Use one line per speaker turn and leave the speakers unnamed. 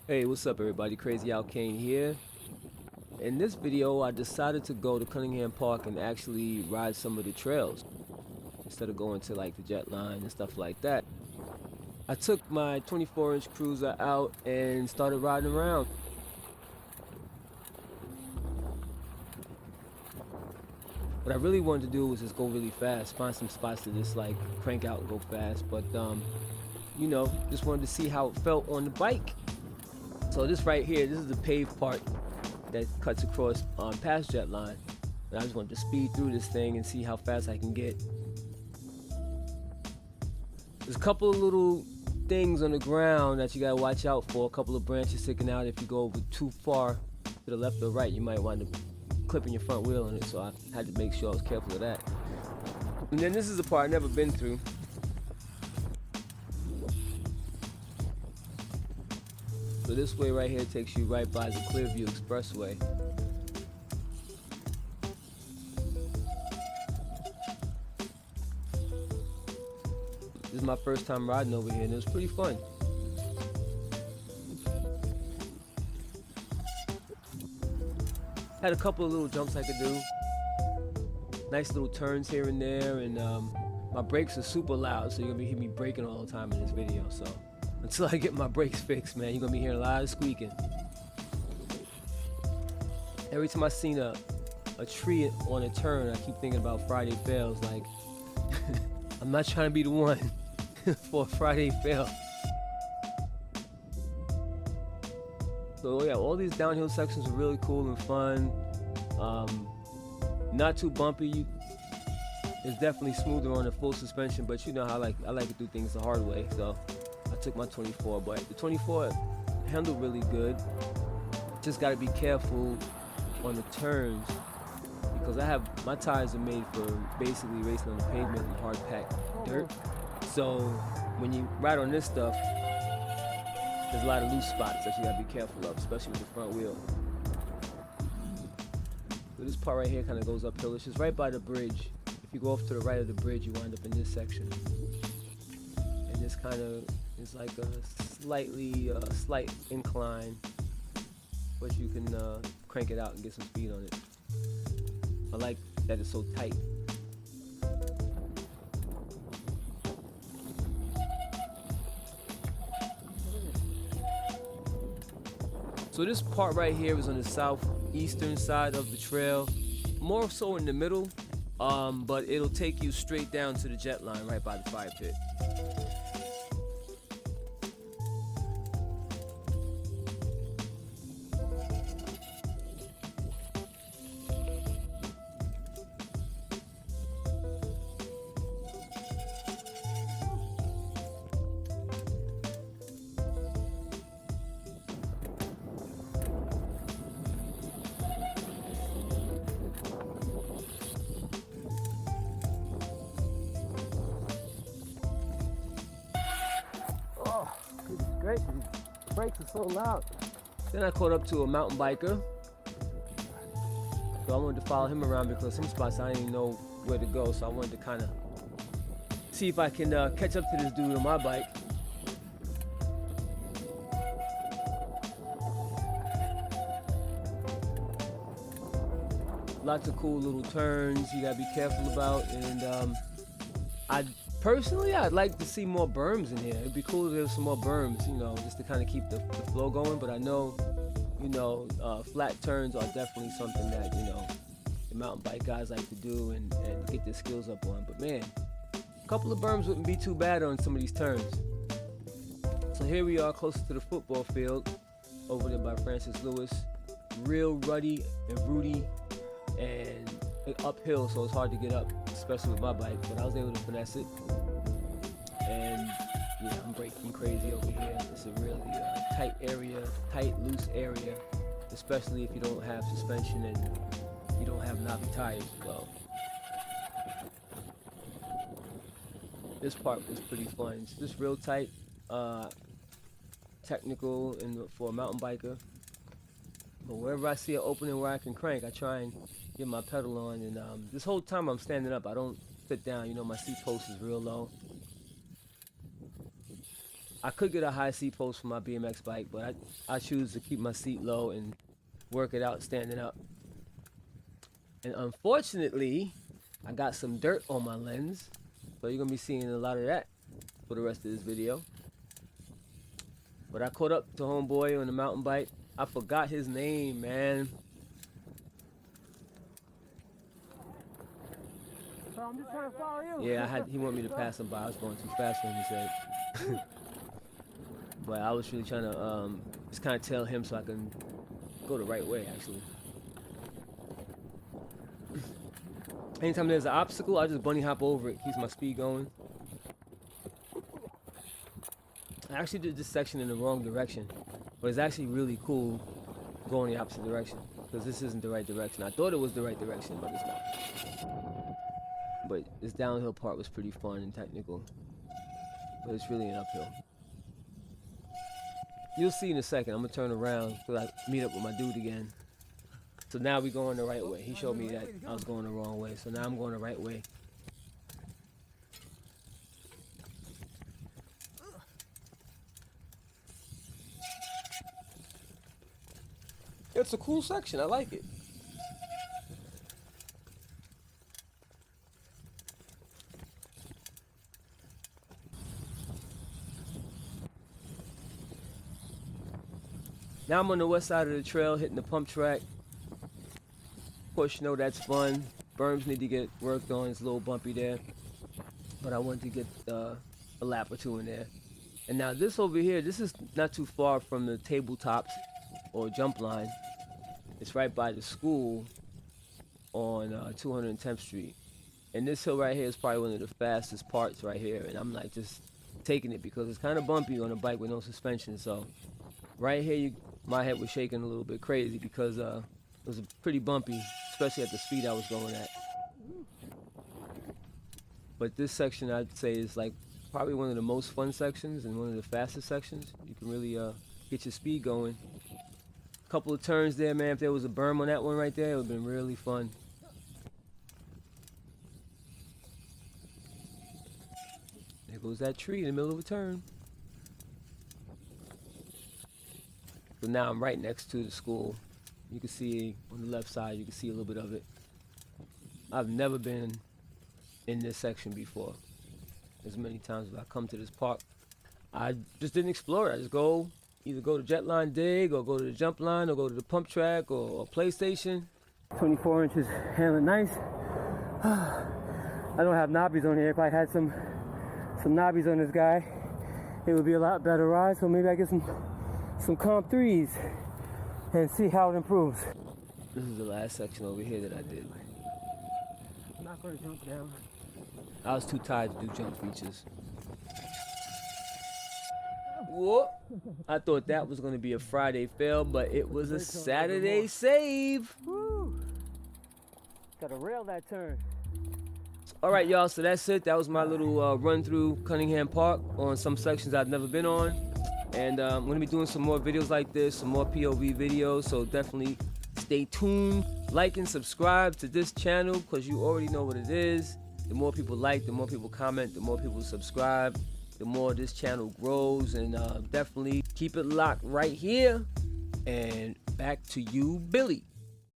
Hey, what's up everybody? Crazy Out Cayne here. In this video, I decided to go to Cunningham Park and actually ride some of the trails instead of going to like the jet line and stuff like that. I took my 24-inch cruiser out and started riding around. What I really wanted to do was just go really fast, find some spots to just like crank out and go fast, but you know, just wanted to see how it felt on the bike. So this right here, this is the paved part that cuts across past jet line. And I just wanted to speed through this thing and see how fast I can get. There's a couple of little things on the ground that you gotta watch out for. A couple of branches sticking out. If you go over too far to the left or right, you might wind up clipping your front wheel on it. So I had to make sure I was careful of that. And then this is the part I've never been through. So this way right here takes you right by the Clearview Expressway. This is my first time riding over here and it was pretty fun. Had a couple of little jumps I could do. Nice little turns here and there, and my brakes are super loud, so you're gonna be hearing me braking all the time in this video. So until I get my brakes fixed, man, you're gonna be hearing a lot of squeaking. Every time I seen a tree on a turn, I keep thinking about Friday fails. Like, I'm not trying to be the one for a Friday fail. So yeah, all these downhill sections are really cool and fun. Not too bumpy. It's definitely smoother on the full suspension, but you know how I like to do things the hard way. So I took my 24, but the 24 handled really good. Just got to be careful on the turns because my tires are made for basically racing on the pavement and hard packed dirt. So when you ride on this stuff, there's a lot of loose spots that you gotta be careful of, especially with the front wheel. So this part right here kind of goes uphill. It's just right by the bridge. If you go off to the right of the bridge, you wind up in this section. And this kind of is like a slight incline, but you can crank it out and get some speed on it. I like that it's so tight. So this part right here is on the southeastern side of the trail, more so in the middle, but it'll take you straight down to the jet line right by the fire pit. Great, the brakes are so loud. Then I caught up to a mountain biker. So I wanted to follow him around because some spots I didn't even know where to go. So I wanted to kind of see if I can catch up to this dude on my bike. Lots of cool little turns you gotta be careful about, and I'd like to see more berms in here. It'd be cool if there was some more berms, you know, just to kind of keep the flow going. But I know, you know, flat turns are definitely something that, you know, the mountain bike guys like to do and get their skills up on. But man, a couple of berms wouldn't be too bad on some of these turns. So here we are closer to the football field over there by Francis Lewis. Real ruddy and rooty and uphill, so it's hard to get up, especially with my bike, but I was able to finesse it. And yeah, I'm braking crazy over here. It's a really tight area, tight, loose area, especially if you don't have suspension and you don't have knobby tires. Well, this part was pretty fun. It's just real tight, technical, and for a mountain biker. But wherever I see an opening where I can crank, I try and get my pedal on. And this whole time I'm standing up, I don't sit down. You know, my seat post is real low. I could get a high seat post for my BMX bike, but I choose to keep my seat low and work it out standing up. And unfortunately, I got some dirt on my lens, so you're gonna be seeing a lot of that for the rest of this video. But I caught up to homeboy on the mountain bike. I forgot his name, man.
Bro, I'm just trying to follow you.
Yeah, he wanted me to pass him by. I was going too fast for him, he said. But I was really trying to just kind of tell him so I can go the right way, actually. Anytime there's an obstacle, I just bunny hop over it, keeps my speed going. I actually did this section in the wrong direction, but it's actually really cool going the opposite direction, because this isn't the right direction. I thought it was the right direction, but it's not. But this downhill part was pretty fun and technical, but it's really an uphill. You'll see in a second. I'm gonna turn around so I meet up with my dude again. So now we're going the right way. He showed me that I was going the wrong way, so now I'm going the right way. It's a cool section. I like it. Now I'm on the west side of the trail, hitting the pump track. Of course, you know that's fun. Berms need to get worked on. It's a little bumpy there, but I wanted to get a lap or two in there. And now this over here, this is not too far from the tabletops or jump line. It's right by the school on 210th Street. And this hill right here is probably one of the fastest parts right here. And I'm like just taking it because it's kind of bumpy on a bike with no suspension. So right here, my head was shaking a little bit crazy because it was pretty bumpy, especially at the speed I was going at. But this section, I'd say, is like probably one of the most fun sections and one of the fastest sections. You can really get your speed going. Couple of turns there, man. If there was a berm on that one right there, it would have been really fun. There goes that tree in the middle of a turn. So now I'm right next to the school. You can see on the left side, you can see a little bit of it. I've never been in this section before. As many times as I come to this park, I just didn't explore it. I just either go to Jetline Dig or go to the jump line or go to the pump track or PlayStation. 24 inches, handling nice. I don't have knobbies on here. If I had some knobbies on this guy, it would be a lot better ride. So maybe I get some comp 3s and see how it improves. This is the last section over here that I did.
I'm not going to jump down.
I was too tired to do jump features. Whoa. I thought that was going to be a Friday fail, but it was a Saturday save.
Woo. Gotta rail that turn.
All right, y'all, so that's it. That was my little run through Cunningham Park on some sections I've never been on. And I'm going to be doing some more videos like this, some more POV videos, so definitely stay tuned. Like and subscribe to this channel because you already know what it is. The more people like, the more people comment, the more people subscribe, the more this channel grows. And definitely keep it locked right here. And back to you, Billy.